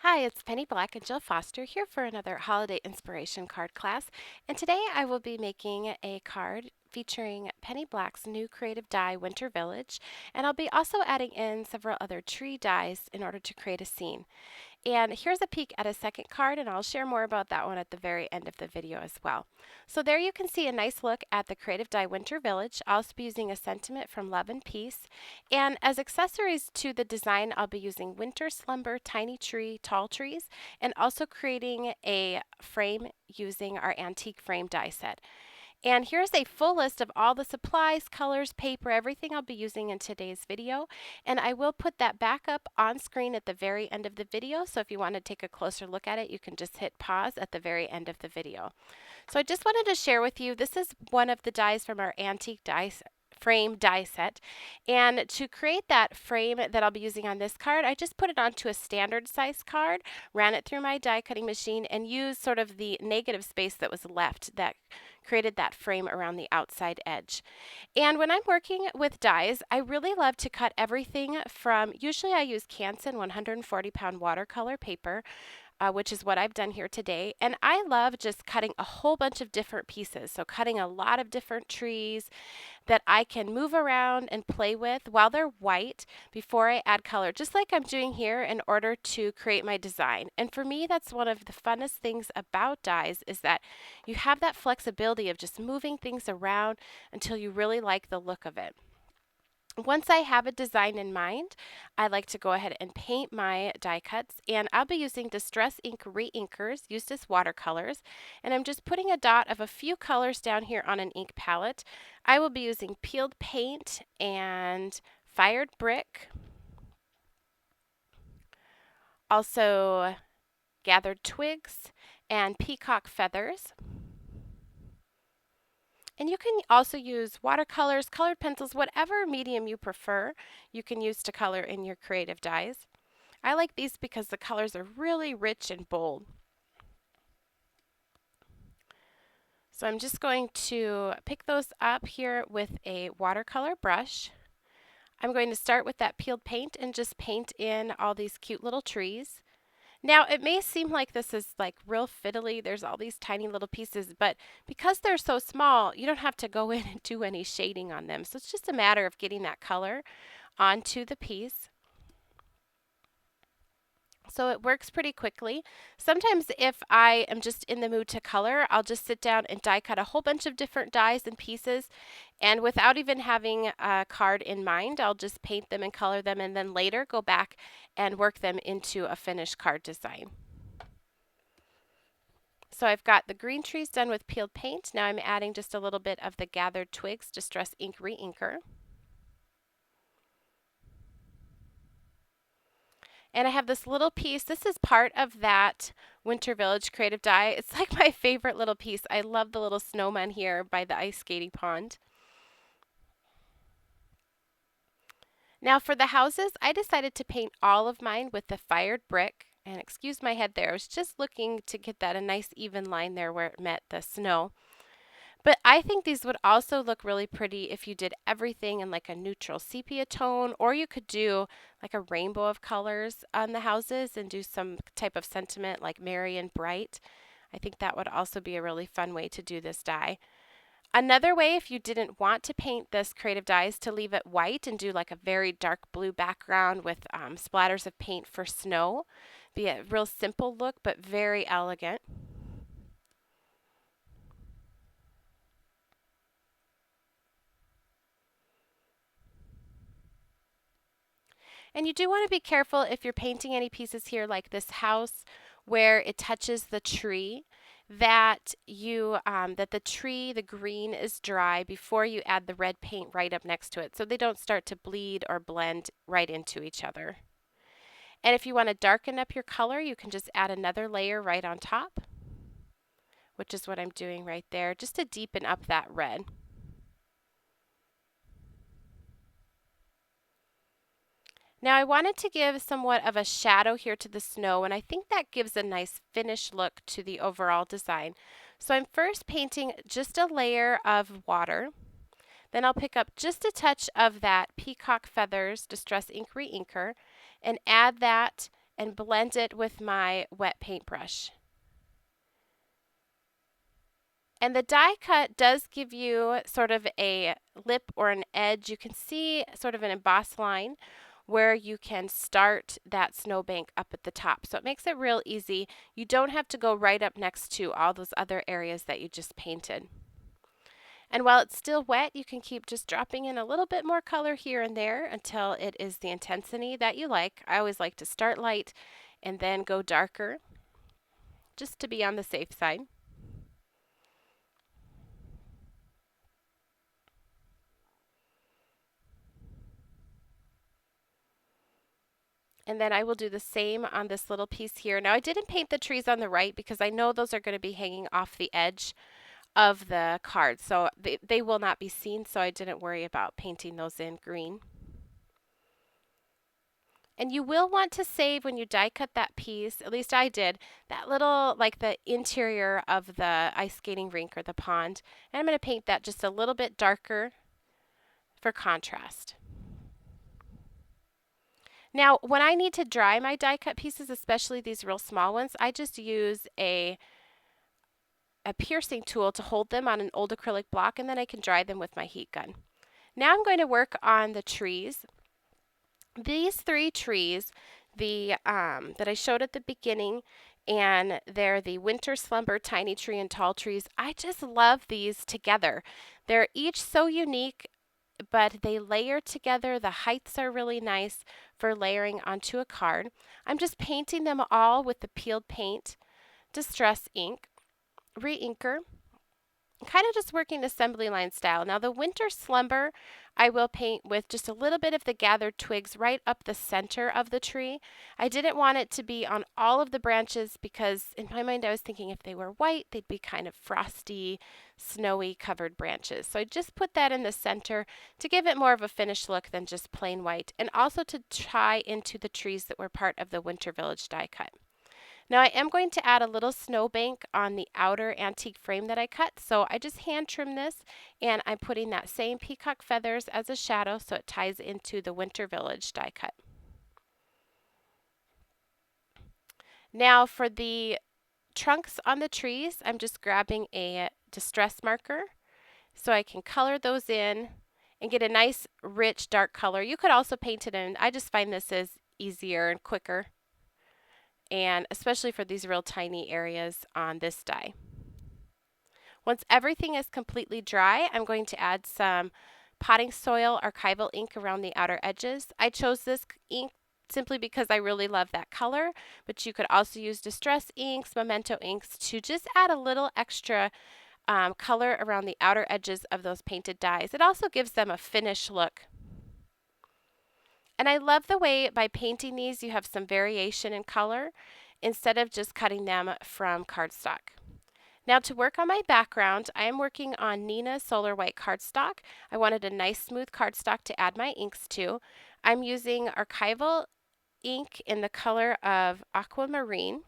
Hi, it's Penny Black and Jill Foster here for another holiday inspiration card class. And today I will be making a card featuring Penny Black's new creative die, Winter Village. And I'll be also adding in several other tree dies in order to create a scene. And here's a peek at a second card, and I'll share more about that one at the very end of the video as well. So there you can see a nice look at the Creative Die Winter Village. I'll also be using a sentiment from Love and Peace. And as accessories to the design, I'll be using Winter Slumber, Tiny Tree, Tall Trees, and also creating a frame using our antique frame die set. And here's a full list of all the supplies, colors, paper, everything I'll be using in today's video. And I will put that back up on screen at the very end of the video. So if you want to take a closer look at it, you can just hit pause at the very end of the video. So I just wanted to share with you, this is one of the dies from our antique frame die set. And to create that frame that I'll be using on this card, I just put it onto a standard size card, ran it through my die cutting machine, and used sort of the negative space that was left that created that frame around the outside edge. And when I'm working with dies, I really love to cut everything from, usually I use Canson 140-pound watercolor paper, which is what I've done here today. And I love just cutting a whole bunch of different pieces. So cutting a lot of different trees that I can move around and play with while they're white before I add color, just like I'm doing here in order to create my design. And for me, that's one of the funnest things about dies is that you have that flexibility of just moving things around until you really like the look of it. Once I have a design in mind, I like to go ahead and paint my die cuts, and I'll be using Distress Ink Reinkers used as watercolors, and I'm just putting a dot of a few colors down here on an ink palette. I will be using peeled paint and fired brick, also gathered twigs and peacock feathers. And you can also use watercolors, colored pencils, whatever medium you prefer, you can use to color in your creative dies. I like these because the colors are really rich and bold. So I'm just going to pick those up here with a watercolor brush. I'm going to start with that peeled paint and just paint in all these cute little trees. Now, it may seem like this is like real fiddly, there's all these tiny little pieces, but because they're so small, you don't have to go in and do any shading on them. So it's just a matter of getting that color onto the piece. So it works pretty quickly. Sometimes if I am just in the mood to color, I'll just sit down and die cut a whole bunch of different dies and pieces, and without even having a card in mind, I'll just paint them and color them and then later go back and work them into a finished card design. So I've got the green trees done with peeled paint. Now I'm adding just a little bit of the gathered twigs Distress Ink Reinker. And I have this little piece. This is part of that Winter Village creative die. It's like my favorite little piece. I love the little snowman here by the ice skating pond. Now for the houses, I decided to paint all of mine with the fired brick. And excuse my head there. I was just looking to get that a nice even line there where it met the snow. But I think these would also look really pretty if you did everything in like a neutral sepia tone, or you could do like a rainbow of colors on the houses and do some type of sentiment like merry and bright. I think that would also be a really fun way to do this die. Another way, if you didn't want to paint this creative die, is to leave it white and do like a very dark blue background with splatters of paint for snow. Be a real simple look, but very elegant. And you do want to be careful if you're painting any pieces here like this house where it touches the tree, that the tree, the green, is dry before you add the red paint right up next to it, so they don't start to bleed or blend right into each other. And if you want to darken up your color, you can just add another layer right on top, which is what I'm doing right there, just to deepen up that red. Now I wanted to give somewhat of a shadow here to the snow, and I think that gives a nice finished look to the overall design. So I'm first painting just a layer of water. Then I'll pick up just a touch of that Peacock Feathers Distress Ink Reinker and add that and blend it with my wet paintbrush. And the die cut does give you sort of a lip or an edge. You can see sort of an embossed line where you can start that snowbank up at the top. So it makes it real easy. You don't have to go right up next to all those other areas that you just painted. And while it's still wet, you can keep just dropping in a little bit more color here and there until it is the intensity that you like. I always like to start light and then go darker, just to be on the safe side. And then I will do the same on this little piece here. Now I didn't paint the trees on the right because I know those are going to be hanging off the edge of the card. So they will not be seen, so I didn't worry about painting those in green. And you will want to save when you die cut that piece, at least I did, that little, like the interior of the ice skating rink or the pond. And I'm going to paint that just a little bit darker for contrast. Now, when I need to dry my die cut pieces, especially these real small ones, I just use a piercing tool to hold them on an old acrylic block, and then I can dry them with my heat gun. Now I'm going to work on the trees. These 3 trees, that I showed at the beginning, and they're the winter slumber, tiny tree, and tall trees. I just love these together. They're each so unique, but they layer together. The heights are really nice for layering onto a card. I'm just painting them all with the peeled paint, distress ink, re-inker, kind of just working assembly line style. Now the winter slumber I will paint with just a little bit of the gathered twigs right up the center of the tree. I didn't want it to be on all of the branches because in my mind I was thinking if they were white they'd be kind of frosty, snowy covered branches. So I just put that in the center to give it more of a finished look than just plain white, and also to tie into the trees that were part of the Winter Village die cut. Now I am going to add a little snowbank on the outer antique frame that I cut, so I just hand trim this, and I'm putting that same peacock feathers as a shadow so it ties into the Winter Village die cut. Now for the trunks on the trees, I'm just grabbing a distress marker so I can color those in and get a nice rich dark color. You could also paint it in. I just find this is easier and quicker, and especially for these real tiny areas on this die. Once everything is completely dry, I'm going to add some potting soil archival ink around the outer edges. I chose this ink simply because I really love that color, but you could also use distress inks, memento inks to just add a little extra color around the outer edges of those painted dies. It also gives them a finished look. And I love the way by painting these you have some variation in color instead of just cutting them from cardstock. Now to work on my background, I am working on Neenah Solar White cardstock. I wanted a nice smooth cardstock to add my inks to. I'm using archival ink in the color of aquamarine.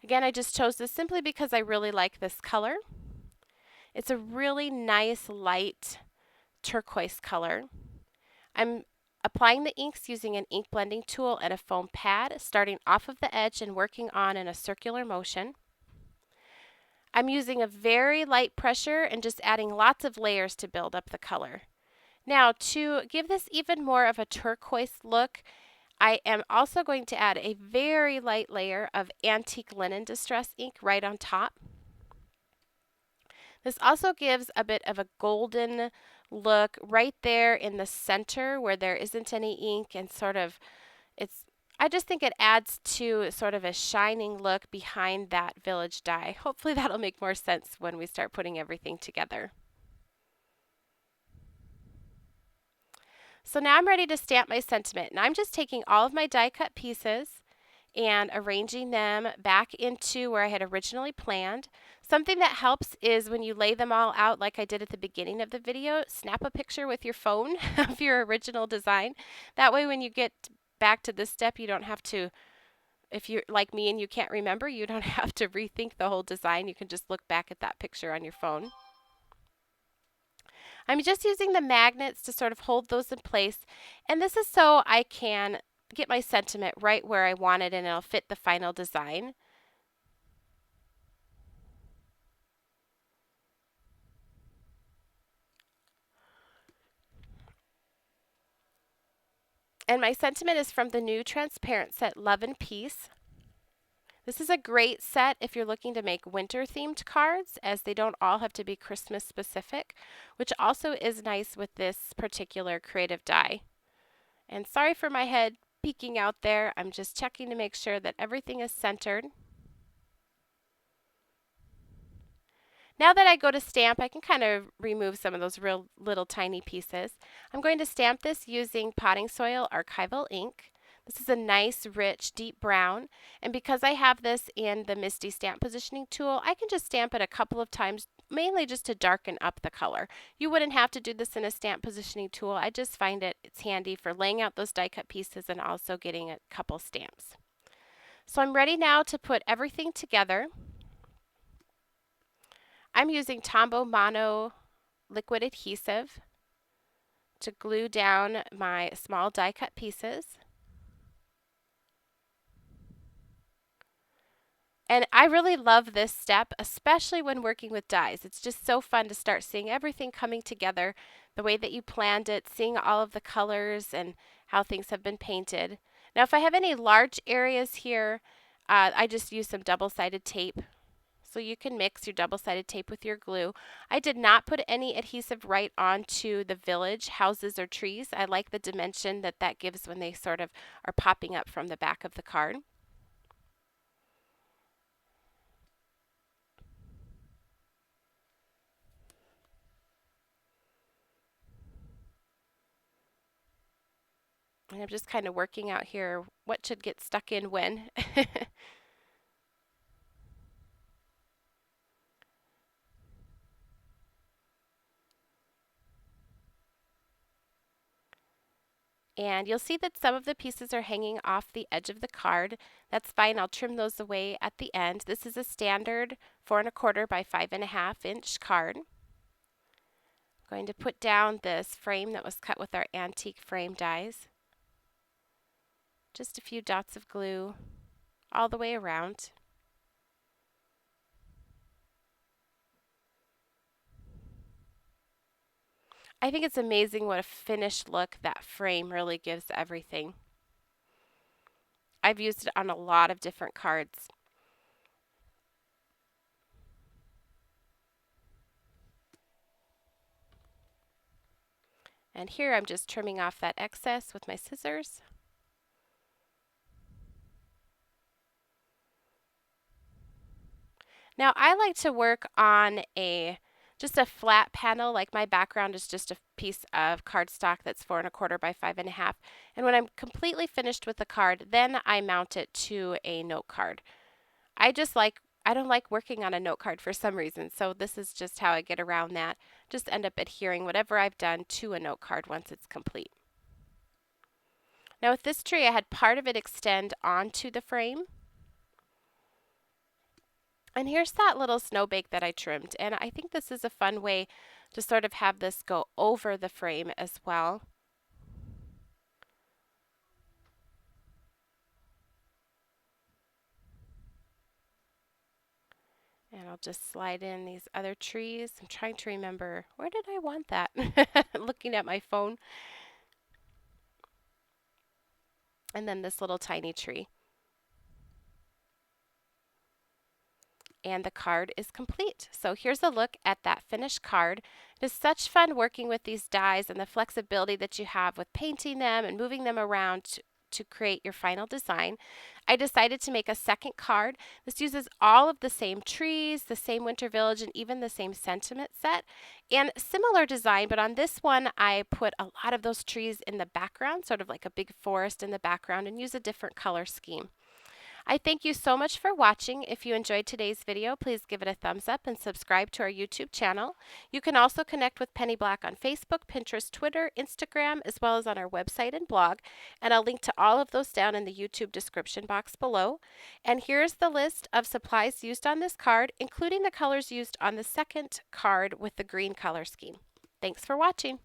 Again, I just chose this simply because I really like this color. It's a really nice light turquoise color. I'm applying the inks using an ink blending tool and a foam pad, starting off of the edge and working on in a circular motion. I'm using a very light pressure and just adding lots of layers to build up the color. Now to give this even more of a turquoise look, I am also going to add a very light layer of antique linen distress ink right on top. This also gives a bit of a golden look right there in the center where there isn't any ink, and sort of I just think it adds to sort of a shining look behind that village die. Hopefully that'll make more sense when we start putting everything together. So now I'm ready to stamp my sentiment, and I'm just taking all of my die cut pieces and arranging them back into where I had originally planned. Something that helps is when you lay them all out like I did at the beginning of the video, snap a picture with your phone of your original design. That way when you get back to this step, you don't have to, if you're like me and you can't remember, you don't have to rethink the whole design. You can just look back at that picture on your phone. I'm just using the magnets to sort of hold those in place, and this is so I can get my sentiment right where I want it, and it'll fit the final design. And my sentiment is from the new transparent set Love and Peace. This is a great set if you're looking to make winter themed cards, as they don't all have to be Christmas specific, which also is nice with this particular creative die. And sorry for my head peeking out there. I'm just checking to make sure that everything is centered. Now that I go to stamp, I can kind of remove some of those real little tiny pieces. I'm going to stamp this using Potting Soil Archival ink. This is a nice, rich, deep brown, and because I have this in the Misty Stamp Positioning tool, I can just stamp it a couple of times, mainly just to darken up the color. You wouldn't have to do this in a stamp positioning tool. I just find it's handy for laying out those die cut pieces and also getting a couple stamps. So I'm ready now to put everything together. I'm using Tombow Mono liquid adhesive to glue down my small die cut pieces. And I really love this step, especially when working with dies. It's just so fun to start seeing everything coming together the way that you planned it, seeing all of the colors and how things have been painted. Now, if I have any large areas here, I just use some double-sided tape. So you can mix your double-sided tape with your glue. I did not put any adhesive right onto the village, houses, or trees. I like the dimension that that gives when they sort of are popping up from the back of the card. And I'm just kind of working out here what should get stuck in when. And you'll see that some of the pieces are hanging off the edge of the card. That's fine. I'll trim those away at the end. This is a standard 4 1/4 by 5.5 inch card. I'm going to put down this frame that was cut with our antique frame dies. Just a few dots of glue all the way around. I think it's amazing what a finished look that frame really gives everything. I've used it on a lot of different cards. And here I'm just trimming off that excess with my scissors. Now I like to work on just a flat panel, like my background is just a piece of cardstock that's 4 1/4 by 5.5. And when I'm completely finished with the card, then I mount it to a note card. I don't like working on a note card for some reason, so this is just how I get around that. Just end up adhering whatever I've done to a note card once it's complete. Now with this tree, I had part of it extend onto the frame. And here's that little snowbake that I trimmed. And I think this is a fun way to sort of have this go over the frame as well. And I'll just slide in these other trees. I'm trying to remember, where did I want that? Looking at my phone. And then this little tiny tree. And the card is complete. So here's a look at that finished card. It is such fun working with these dies and the flexibility that you have with painting them and moving them around to create your final design. I decided to make a second card. This uses all of the same trees, the same winter village, and even the same sentiment set. And similar design, but on this one I put a lot of those trees in the background, sort of like a big forest in the background, and use a different color scheme. I thank you so much for watching. If you enjoyed today's video, please give it a thumbs up and subscribe to our YouTube channel. You can also connect with Penny Black on Facebook, Pinterest, Twitter, Instagram, as well as on our website and blog. And I'll link to all of those down in the YouTube description box below. And here's the list of supplies used on this card, including the colors used on the second card with the green color scheme. Thanks for watching.